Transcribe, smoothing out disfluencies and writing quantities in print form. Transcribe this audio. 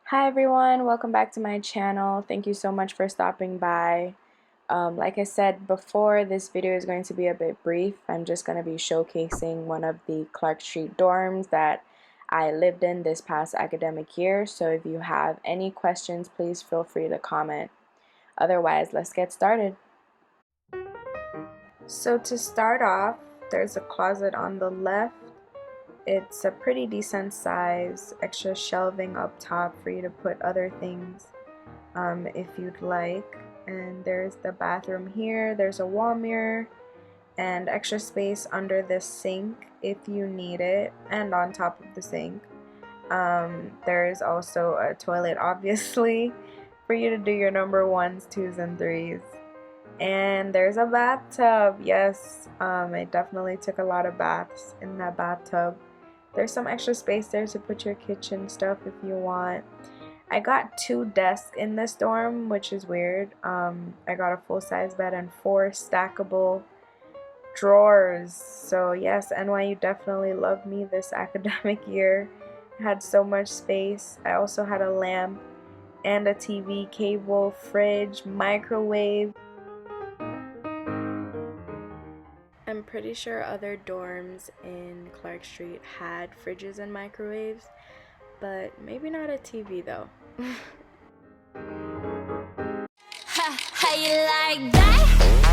Hi everyone, welcome back to my channel. Thank you so much for stopping by. Like I said before, this video is going to be a bit brief. I'm just going to be showcasing one of the Clark Street dorms that I lived in this past academic year. So if you have any questions, please feel free to comment. Otherwise, let's get started. So to start off, there's a closet on the left. It's a pretty decent size, extra shelving up top for you to put other things if you'd like. And there's the bathroom here. There's a wall mirror and extra space under the sink if you need it, and on top of the sink. There is also a toilet, obviously, for you to do your number ones, twos, and threes. And there's a bathtub. Yes, I definitely took a lot of baths in that bathtub. There's some extra space there to put your kitchen stuff if you want. I got 2 desks in this dorm, which is weird. I got a full-size bed and 4 stackable drawers. So yes, NYU definitely loved me this academic year. I had so much space. I also had a lamp and a TV, cable, fridge, microwave. I'm pretty sure other dorms in Clark Street had fridges and microwaves, but maybe not a TV though. How you like that?